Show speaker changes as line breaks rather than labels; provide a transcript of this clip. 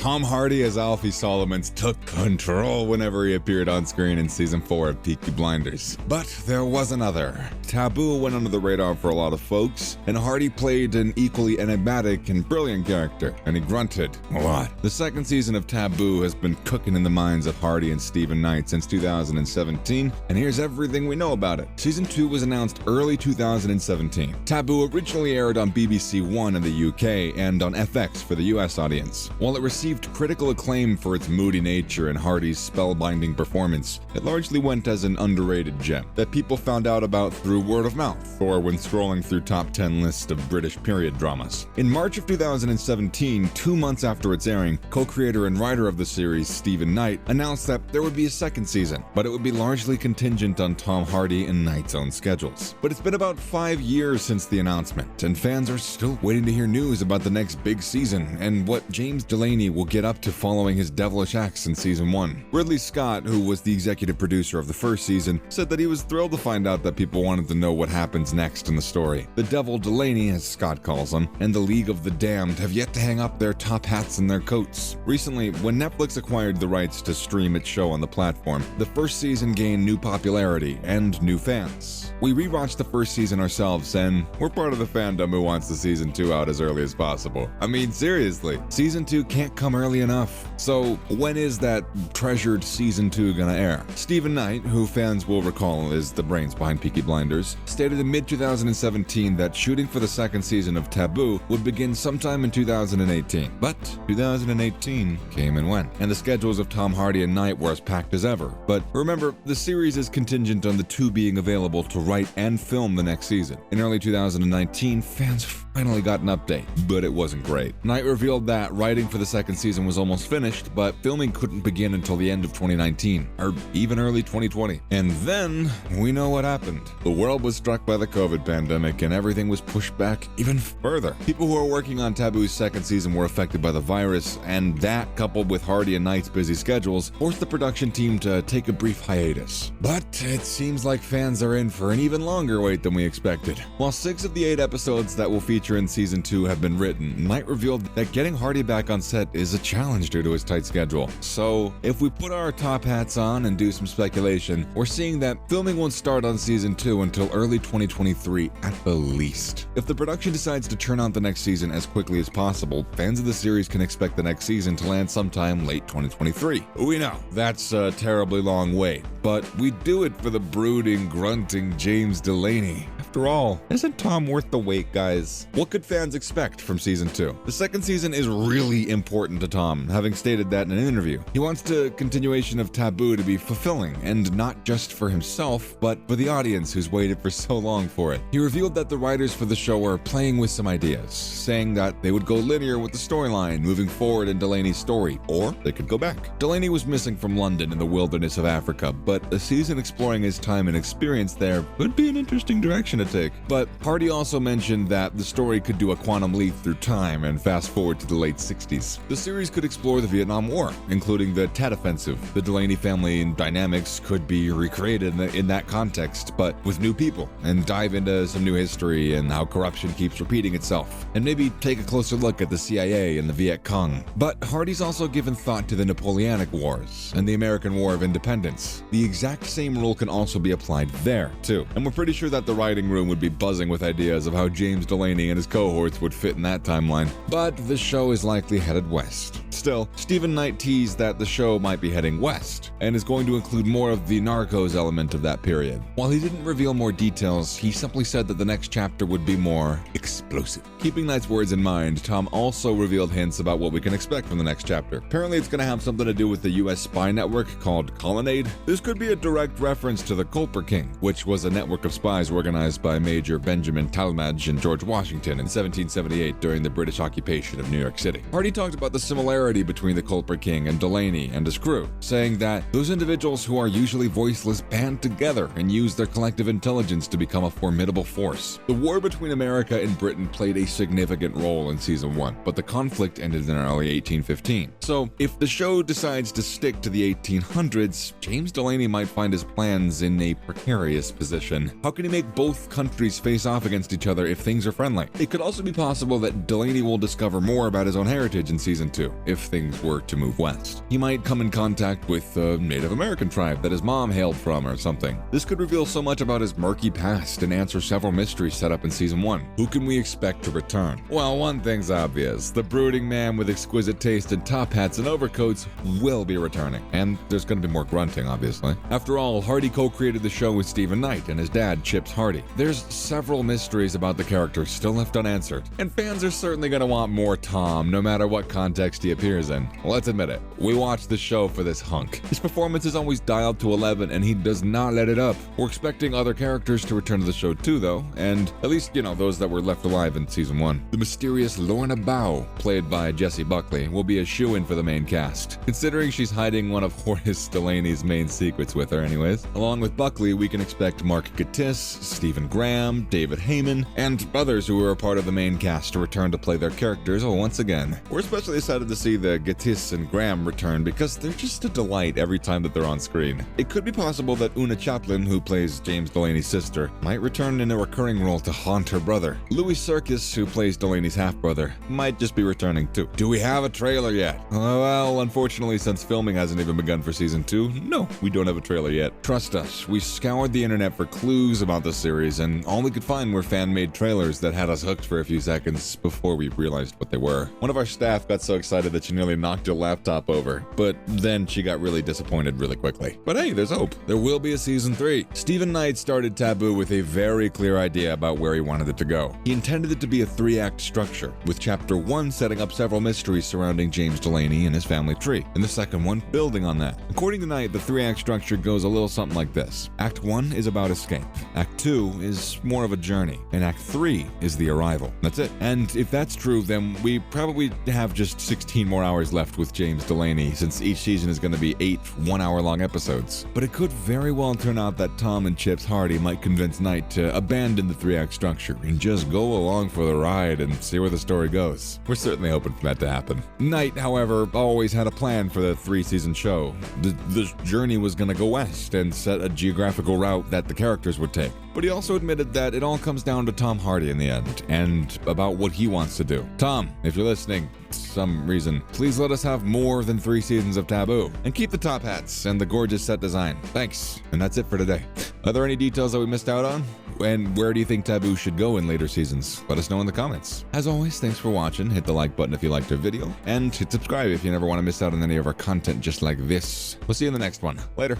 Tom Hardy as Alfie Solomons took control whenever he appeared on screen in season 4 of Peaky Blinders. But there was another. Taboo went under the radar for a lot of folks, and Hardy played an equally enigmatic and brilliant character, and he grunted a lot. The second season of Taboo has been cooking in the minds of Hardy and Stephen Knight since 2017, and here's everything we know about it. Season 2 was announced early 2017. Taboo originally aired on BBC One in the UK and on FX for the US audience. While it received critical acclaim for its moody nature and Hardy's spellbinding performance, it largely went as an underrated gem that people found out about through word of mouth or when scrolling through top 10 lists of British period dramas. In March of 2017, 2 months after its airing, co-creator and writer of the series, Stephen Knight, announced that there would be a second season, but it would be largely contingent on Tom Hardy and Knight's own schedules. But it's been about 5 years since the announcement, and fans are still waiting to hear news about the next big season and what James Delaney will get up to following his devilish acts in season 1. Ridley Scott, who was the executive producer of the first season, said that he was thrilled to find out that people wanted to know what happens next in the story. The Devil Delaney, as Scott calls him, and the League of the Damned have yet to hang up their top hats and their coats. Recently, when Netflix acquired the rights to stream its show on the platform, the first season gained new popularity and new fans. We rewatched the first season ourselves, and we're part of the fandom who wants the season 2 out as early as possible. I mean, seriously, season 2 can't come early enough. So when is that treasured season 2 gonna air? Stephen Knight, who fans will recall is the brains behind Peaky Blinders, stated in mid-2017 that shooting for the second season of Taboo would begin sometime in 2018. But 2018 came and went, and the schedules of Tom Hardy and Knight were as packed as ever. But remember, the series is contingent on the two being available to write and film the next season. In early 2019, fans finally got an update, but it wasn't great. Knight revealed that writing for the second season was almost finished, but filming couldn't begin until the end of 2019, or even early 2020. And then, we know what happened. The world was struck by the COVID pandemic, and everything was pushed back even further. People who are working on Taboo's second season were affected by the virus, and that, coupled with Hardy and Knight's busy schedules, forced the production team to take a brief hiatus. But it seems like fans are in for an even longer wait than we expected. While 6 of the 8 episodes that will feature in season 2 have been written, Knight revealed that getting Hardy back on set is a challenge due to his tight schedule. So, if we put our top hats on and do some speculation, we're seeing that filming won't start on season 2 until early 2023 at the least. If the production decides to turn out the next season as quickly as possible, fans of the series can expect the next season to land sometime late 2023. We know, that's a terribly long wait, but we do it for the brooding, grunting James Delaney. After all, isn't Tom worth the wait, guys? What could fans expect from season 2? The second season is really important to Tom, having stated that in an interview. He wants the continuation of Taboo to be fulfilling, and not just for himself, but for the audience who's waited for so long for it. He revealed that the writers for the show are playing with some ideas, saying that they would go linear with the storyline, moving forward in Delaney's story, or they could go back. Delaney was missing from London in the wilderness of Africa, but a season exploring his time and experience there would be an interesting direction to take. But Hardy also mentioned that the story could do a quantum leap through time and fast forward to the late 60s. The series could explore the Vietnam War, including the Tet Offensive. The Delaney family and dynamics could be recreated in that context, but with new people, and dive into some new history and how corruption keeps repeating itself, and maybe take a closer look at the CIA and the Viet Cong. But Hardy's also given thought to the Napoleonic Wars and the American War of Independence. The exact same rule can also be applied there, too. And we're pretty sure that the writing room would be buzzing with ideas of how James Delaney and his cohorts would fit in that timeline. But the show is likely headed west. Still, Stephen Knight teased that the show might be heading west, and is going to include more of the Narcos element of that period. While he didn't reveal more details, he simply said that the next chapter would be more explosive. Keeping Knight's words in mind, Tom also revealed hints about what we can expect from the next chapter. Apparently it's going to have something to do with the US spy network called Colonnade. This could be a direct reference to the Culper King, which was a network of spies organized by Major Benjamin Talmadge and George Washington in 1778 during the British occupation of New York City. Hardy talked about the similarity between the Culper King and Delaney and his crew, saying that those individuals who are usually voiceless band together and use their collective intelligence to become a formidable force. The war between America and Britain played a significant role in season 1, but the conflict ended in early 1815. So, if the show decides to stick to the 1800s, James Delaney might find his plans in a precarious position. How can he make both both countries face off against each other if things are friendly. It could also be possible that Delaney will discover more about his own heritage in Season 2, if things were to move west. He might come in contact with a Native American tribe that his mom hailed from or something. This could reveal so much about his murky past and answer several mysteries set up in Season 1. Who can we expect to return? Well, one thing's obvious. The brooding man with exquisite taste in top hats and overcoats will be returning. And there's going to be more grunting, obviously. After all, Hardy co-created the show with Stephen Knight and his dad, Chips Hardy. There's several mysteries about the character still left unanswered, and fans are certainly going to want more Tom, no matter what context he appears in. Let's admit it, we watched the show for this hunk. His performance is always dialed to 11, and he does not let it up. We're expecting other characters to return to the show too, though, and at least, those that were left alive in Season 1. The mysterious Lorna Bao, played by Jessie Buckley, will be a shoo-in for the main cast, considering she's hiding one of Horace Delaney's main secrets with her anyways. Along with Buckley, we can expect Mark Gatiss, Stephen Graham, David Heyman, and others who were a part of the main cast to return to play their characters once again. We're especially excited to see the Gatiss and Graham return because they're just a delight every time that they're on screen. It could be possible that Una Chaplin, who plays James Delaney's sister, might return in a recurring role to haunt her brother. Louis Serkis, who plays Delaney's half-brother, might just be returning too. Do we have a trailer yet? Well, unfortunately, since filming hasn't even begun for Season 2, no, we don't have a trailer yet. Trust us, we scoured the internet for clues about the series, and all we could find were fan-made trailers that had us hooked for a few seconds before we realized what they were. One of our staff got so excited that she nearly knocked her laptop over, but then she got really disappointed really quickly. But hey, there's hope. There will be a Season 3. Stephen Knight started Taboo with a very clear idea about where he wanted it to go. He intended it to be a 3-act structure, with Chapter 1 setting up several mysteries surrounding James Delaney and his family tree, and the second one building on that. According to Knight, the 3-act structure goes a little something like this. Act 1 is about escape. Act 2 is more of a journey. And Act 3 is the arrival. That's it. And if that's true, then we probably have just 16 more hours left with James Delaney, since each season is going to be 8 one-hour-long episodes. But it could very well turn out that Tom and Chips Hardy might convince Knight to abandon the 3-act structure and just go along for the ride and see where the story goes. We're certainly hoping for that to happen. Knight, however, always had a plan for the 3-season show. The journey was going to go west and set a geographical route that the characters would take. But he also admitted that it all comes down to Tom Hardy in the end, and about what he wants to do. Tom, if you're listening, some reason, please let us have more than 3 seasons of Taboo, and keep the top hats and the gorgeous set design. Thanks. And that's it for today. Are there any details that we missed out on? And where do you think Taboo should go in later seasons? Let us know in the comments. As always, thanks for watching. Hit the like button if you liked our video, and hit subscribe if you never want to miss out on any of our content just like this. We'll see you in the next one. Later.